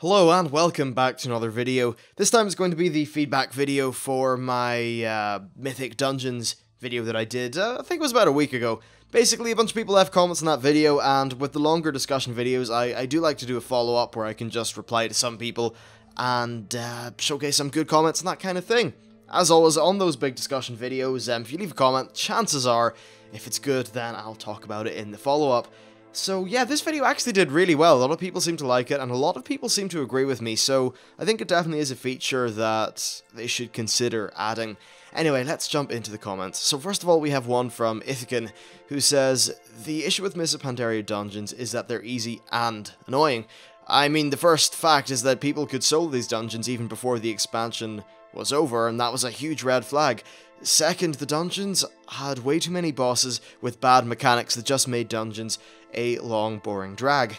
Hello and welcome back to another video. This time is going to be the feedback video for my Mythic Dungeons video that I did, I think it was about a week ago. Basically, a bunch of people left comments on that video, and with the longer discussion videos, I do like to do a follow-up where I can just reply to some people and showcase some good comments and that kind of thing. As always, on those big discussion videos, if you leave a comment, chances are, if it's good, then I'll talk about it in the follow-up. So yeah, this video actually did really well. A lot of people seem to like it, and a lot of people seem to agree with me, so I think it definitely is a feature that they should consider adding. Anyway, let's jump into the comments. So first of all, we have one from Mythic, who says, "The issue with Mythic Pandaria dungeons is that they're easy and annoying. I mean, the first fact is that people could solo these dungeons even before the expansion was over, and that was a huge red flag. Second, the dungeons had way too many bosses with bad mechanics that just made dungeons a long, boring drag."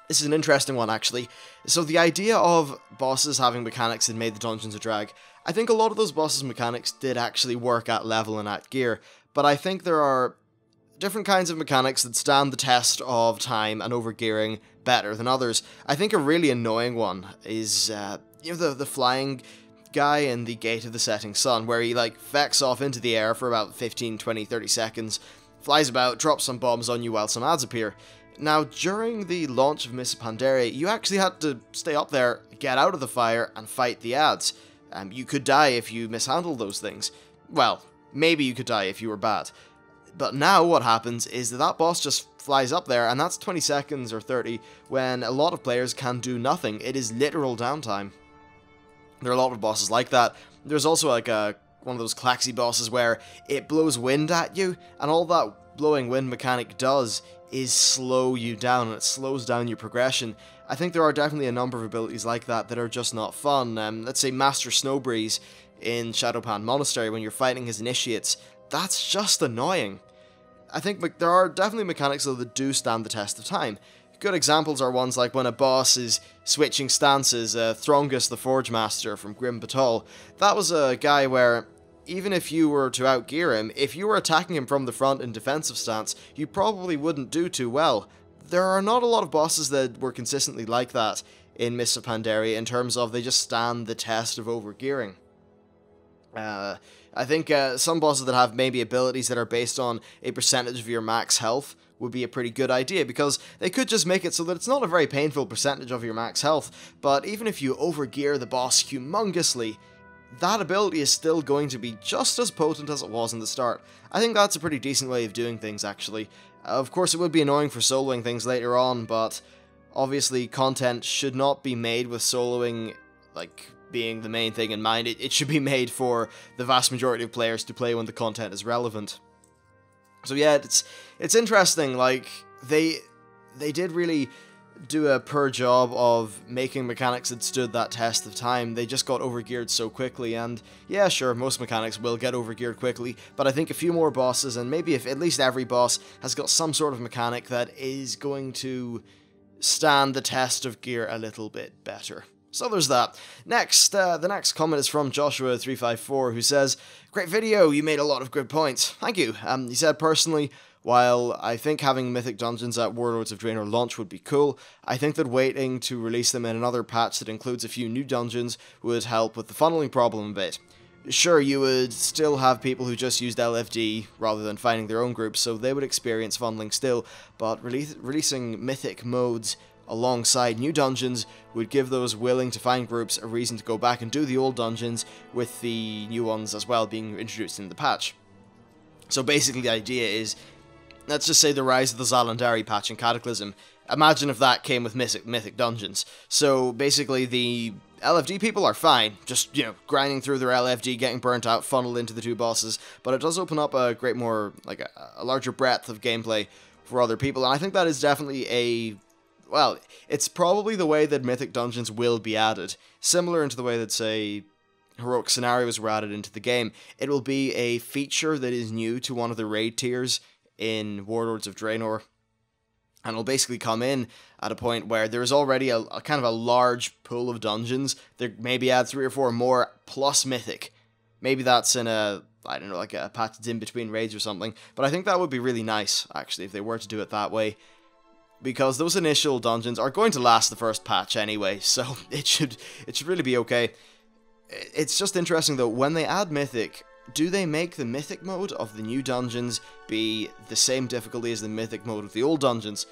This is an interesting one, actually. So the idea of bosses having mechanics that made the dungeons a drag, I think a lot of those bosses' mechanics did actually work at level and at gear, but I think there are different kinds of mechanics that stand the test of time and overgearing better than others. I think a really annoying one is, the flying guy in the Gate of the Setting Sun, where he, fecks off into the air for about 15, 20, 30 seconds, flies about, drops some bombs on you while some ads appear. Now, during the launch of Mythic Pandaria, you actually had to stay up there, get out of the fire, and fight the ads. You could die if you mishandled those things. Well, maybe you could die if you were bad. But now what happens is that boss just flies up there, and that's 20 seconds or 30, when a lot of players can do nothing. It is literal downtime. There are a lot of bosses like that. There's also one of those claxy bosses where it blows wind at you, and all that blowing wind mechanic does is slow you down, and it slows down your progression. I think there are definitely a number of abilities like that that are just not fun. Let's say Master Snowbreeze in Shadowpan Monastery when you're fighting his initiates. That's just annoying. I think there are definitely mechanics though that do stand the test of time. Good examples are ones like when a boss is switching stances, Throngus the Forge Master from Grim Batal. That was a guy where, even if you were to outgear him, if you were attacking him from the front in defensive stance, you probably wouldn't do too well. There are not a lot of bosses that were consistently like that in Mythic Pandaria in terms of they just stand the test of overgearing. I think some bosses that have maybe abilities that are based on a percentage of your max health would be a pretty good idea, because they could just make it so that it's not a very painful percentage of your max health, but even if you overgear the boss humongously, that ability is still going to be just as potent as it was in the start. I think that's a pretty decent way of doing things, actually. Of course, it would be annoying for soloing things later on, but obviously content should not be made with soloing, being the main thing in mind. It should be made for the vast majority of players to play when the content is relevant. So yeah, it's interesting, they did really do a poor job of making mechanics that stood that test of time. They just got overgeared so quickly, and yeah, sure, most mechanics will get overgeared quickly, but I think a few more bosses, and maybe if at least every boss has got some sort of mechanic that is going to stand the test of gear a little bit better. So there's that. Next, the next comment is from Joshua354, who says, "Great video, you made a lot of good points." Thank you. He said, "Personally, while I think having Mythic Dungeons at Warlords of Draenor launch would be cool, I think that waiting to release them in another patch that includes a few new dungeons would help with the funneling problem a bit. Sure, you would still have people who just used LFD rather than finding their own groups, so they would experience funneling still, but releasing Mythic modes alongside new dungeons would give those willing to find groups a reason to go back and do the old dungeons, with the new ones as well being introduced in the patch." So basically the idea is, let's just say the Rise of the Zalandari patch in Cataclysm. Imagine if that came with Mythic Dungeons. So basically the LFD people are fine, just, grinding through their LFD, getting burnt out, funneled into the two bosses, but it does open up a great more, a larger breadth of gameplay for other people, and I think that is definitely well, it's probably the way that Mythic Dungeons will be added. Similar into the way that, say, heroic scenarios were added into the game. It will be a feature that is new to one of the raid tiers in Warlords of Draenor, and it'll basically come in at a point where there is already a kind of a large pool of dungeons. There maybe add 3 or 4 more plus Mythic. Maybe that's in a, I don't know, a patch that's in between raids or something, but I think that would be really nice, actually, if they were to do it that way. because those initial dungeons are going to last the first patch anyway, so it should really be okay. It's just interesting though, when they add Mythic, do they make the Mythic mode of the new dungeons be the same difficulty as the Mythic mode of the old dungeons?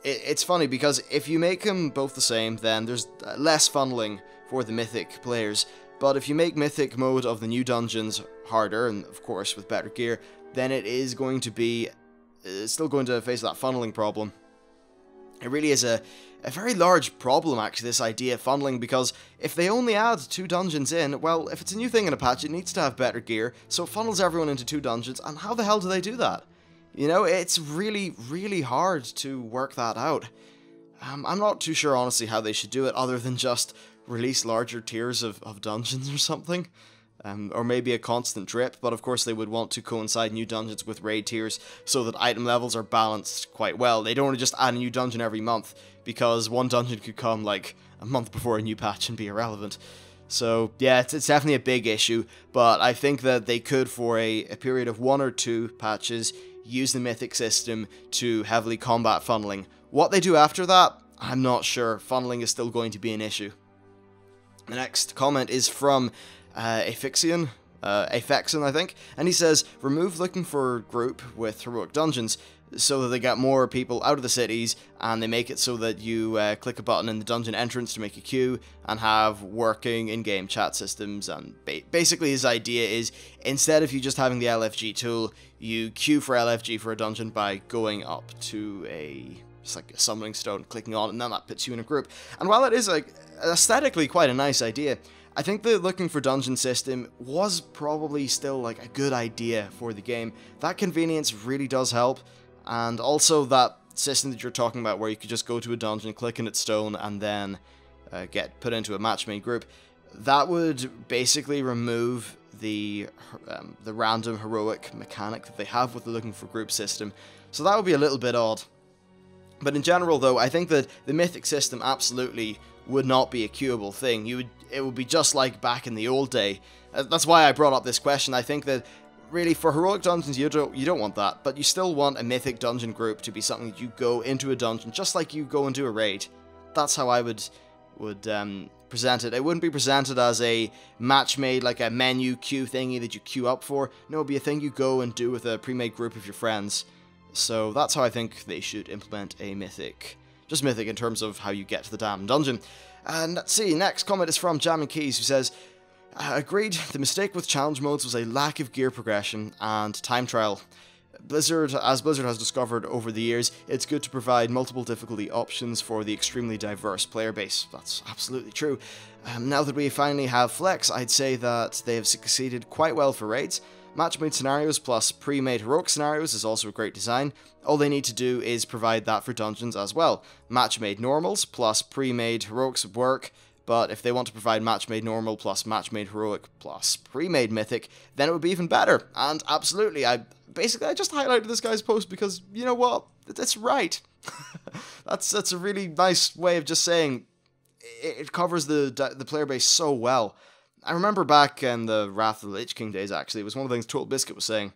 It's funny, because if you make them both the same, then there's less funneling for the Mythic players, but if you make Mythic mode of the new dungeons harder, and of course with better gear, then it is going to be still going to face that funneling problem. It really is a very large problem, actually, this idea of funneling, because if they only add 2 dungeons in, well, if it's a new thing in a patch, it needs to have better gear, so it funnels everyone into 2 dungeons, and how the hell do they do that? You know, it's really, really hard to work that out. I'm not too sure, honestly, how they should do it, other than just release larger tiers of dungeons or something. Or maybe a constant drip, but of course they would want to coincide new dungeons with raid tiers so that item levels are balanced quite well. They don't want to just add a new dungeon every month, because one dungeon could come like a month before a new patch and be irrelevant. So yeah, it's definitely a big issue, but I think that they could, for a period of 1 or 2 patches, use the Mythic system to heavily combat funneling. What they do after that, I'm not sure. Funneling is still going to be an issue. The next comment is from Aphexian, I think, and he says, remove looking for group with heroic dungeons, so that they get more people out of the cities, and they make it so that you click a button in the dungeon entrance to make a queue, and have working in-game chat systems. And basically his idea is, instead of you just having the LFG tool, you queue for LFG for a dungeon by going up to just like a summoning stone, clicking on it, and then that puts you in a group. And while it is like aesthetically quite a nice idea, I think the looking for dungeon system was probably still like a good idea for the game. That convenience really does help, and also that system that you're talking about where you could just go to a dungeon, click in its stone, and then get put into a match-made group, that would basically remove the random heroic mechanic that they have with the looking for group system. So that would be a little bit odd. But in general though, I think that the Mythic system absolutely would not be a queuable thing. It would be just like back in the old day. That's why I brought up this question. I think that really for heroic dungeons you don't want that, but you still want a Mythic dungeon group to be something that you go into a dungeon just like you go into a raid. That's how I would present it. It wouldn't be presented as a match made, like a menu queue thingy that you queue up for. No, it would be a thing you go and do with a pre-made group of your friends. So that's how I think they should implement a Mythic. Just Mythic in terms of how you get to the damn dungeon. And let's see, next comment is from Jam and Keys, who says, agreed, the mistake with challenge modes was a lack of gear progression and time trial. As Blizzard has discovered over the years, it's good to provide multiple difficulty options for the extremely diverse player base. That's absolutely true. Now that we finally have Flex, I'd say that they have succeeded quite well for raids. Match-made scenarios plus pre-made heroic scenarios is also a great design. All they need to do is provide that for dungeons as well. Match-made normals plus pre-made heroics would work, but if they want to provide match-made normal plus match-made heroic plus pre-made mythic, then it would be even better. And absolutely, I just highlighted this guy's post because, you know what, that's right. that's a really nice way of just saying it covers the player base so well. I remember back in the Wrath of the Lich King days, actually, it was one of the things Total Biscuit was saying,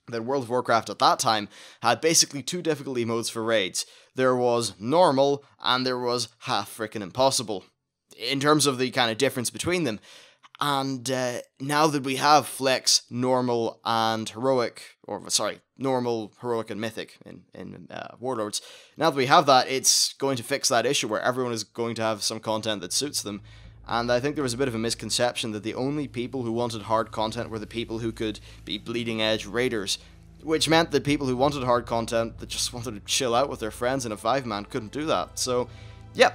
that World of Warcraft at that time had basically 2 difficulty modes for raids. There was normal, and there was half frickin' impossible, in terms of the kind of difference between them. And now that we have Flex, normal, and heroic, normal, heroic, and mythic in Warlords, now that we have that, it's going to fix that issue where everyone is going to have some content that suits them. And I think there was a bit of a misconception that the only people who wanted hard content were the people who could be bleeding edge raiders, which meant that people who wanted hard content that just wanted to chill out with their friends in a 5-man couldn't do that. So, yeah,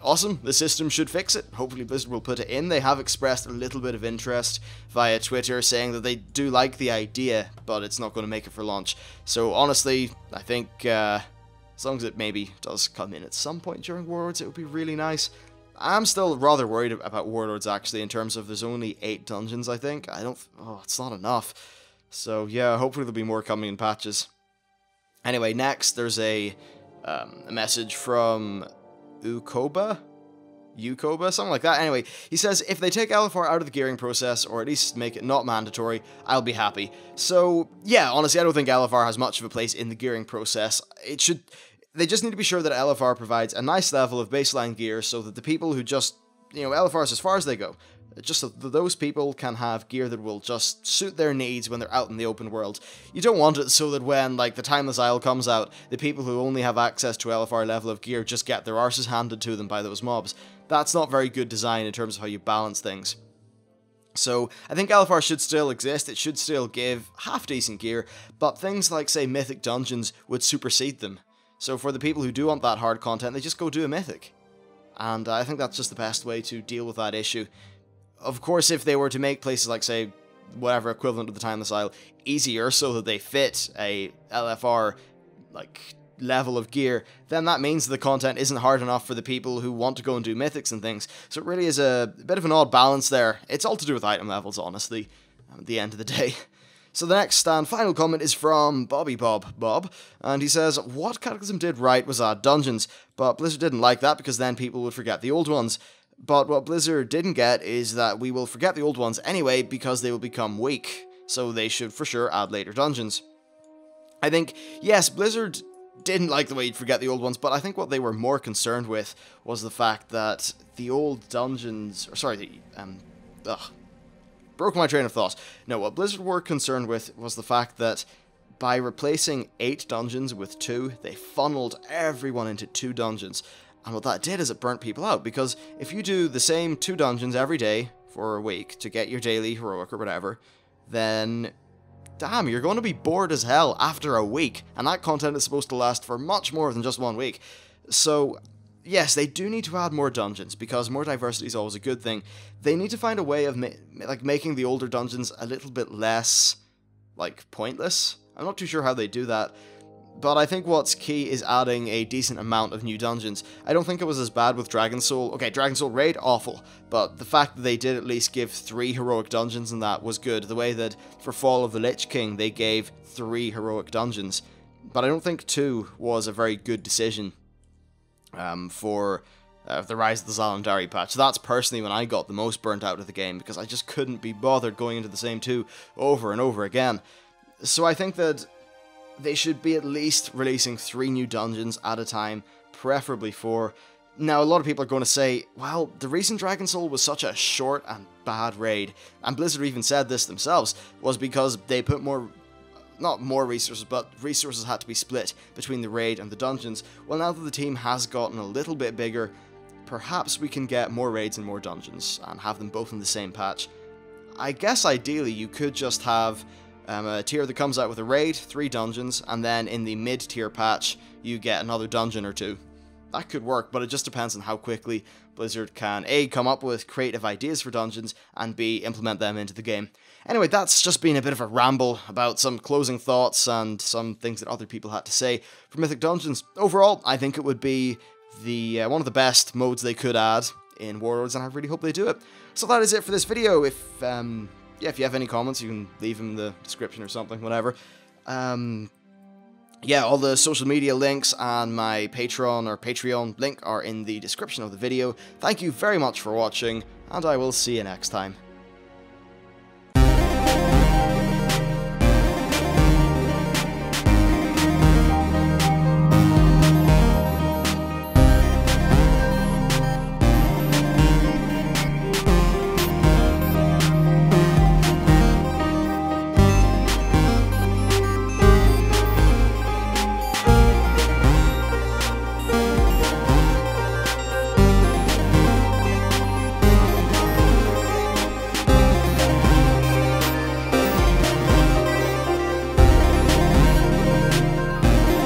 awesome. The system should fix it. Hopefully Blizzard will put it in. They have expressed a little bit of interest via Twitter, saying that they do like the idea, but it's not going to make it for launch. So honestly, I think as long as it maybe does come in at some point during Warlords, it would be really nice. I'm still rather worried about Warlords, actually, in terms of there's only 8 dungeons, I think. It's not enough. So, yeah, hopefully there'll be more coming in patches. Anyway, next, there's a message from Ukoba, something like that. Anyway, he says, if they take LFR out of the gearing process, or at least make it not mandatory, I'll be happy. So, yeah, honestly, I don't think LFR has much of a place in the gearing process. They just need to be sure that LFR provides a nice level of baseline gear so that the people who just, LFR is as far as they go. Just so that those people can have gear that will just suit their needs when they're out in the open world. You don't want it so that when, like, the Timeless Isle comes out, the people who only have access to LFR level of gear just get their arses handed to them by those mobs. That's not very good design in terms of how you balance things. So, I think LFR should still exist, it should still give half-decent gear, but things like, say, Mythic dungeons would supersede them. So for the people who do want that hard content, they just go do a Mythic. And I think that's just the best way to deal with that issue. Of course, if they were to make places like, say, whatever equivalent of the Timeless Isle easier so that they fit a LFR, like, level of gear, then that means the content isn't hard enough for the people who want to go and do Mythics and things. So it really is a bit of an odd balance there. It's all to do with item levels, honestly, at the end of the day. So the next and final comment is from Bobby Bob, and he says, what Cataclysm did right was add dungeons, but Blizzard didn't like that because then people would forget the old ones. But what Blizzard didn't get is that we will forget the old ones anyway because they will become weak, so they should for sure add later dungeons. I think, yes, Blizzard didn't like the way you'd forget the old ones, but I think what they were more concerned with was the fact that the old dungeons, broke my train of thought. No, what Blizzard were concerned with was the fact that by replacing 8 dungeons with 2, they funneled everyone into 2 dungeons. And what that did is it burnt people out, because if you do the same 2 dungeons every day for a week to get your daily heroic or whatever, then damn, you're going to be bored as hell after a week, and that content is supposed to last for much more than just 1 week. So yes, they do need to add more dungeons, because more diversity is always a good thing. They need to find a way of making the older dungeons a little bit less, pointless. I'm not too sure how they do that, but I think what's key is adding a decent amount of new dungeons. I don't think it was as bad with Dragon Soul. Okay, Dragon Soul Raid, awful, but the fact that they did at least give 3 heroic dungeons in that was good. The way that for Fall of the Lich King, they gave 3 heroic dungeons, but I don't think 2 was a very good decision for the Rise of the Zalandari patch. That's personally when I got the most burnt out of the game, because I just couldn't be bothered going into the same 2 over and over again. So I think that they should be at least releasing 3 new dungeons at a time, preferably 4. Now, a lot of people are going to say, well, the reason Dragon Soul was such a short and bad raid, and Blizzard even said this themselves, was because they put not more resources, but resources had to be split between the raid and the dungeons. Well, now that the team has gotten a little bit bigger, perhaps we can get more raids and more dungeons, and have them both in the same patch. I guess ideally you could just have a tier that comes out with a raid, 3 dungeons, and then in the mid-tier patch, you get another dungeon or 2. That could work, but it just depends on how quickly Blizzard can A, come up with creative ideas for dungeons, and B, implement them into the game. Anyway, that's just been a bit of a ramble about some closing thoughts and some things that other people had to say for Mythic Dungeons. Overall, I think it would be the one of the best modes they could add in Warlords, and I really hope they do it. So that is it for this video. If you have any comments, you can leave them in the description or something, whatever. Yeah, all the social media links and my Patreon link are in the description of the video. Thank you very much for watching, and I will see you next time.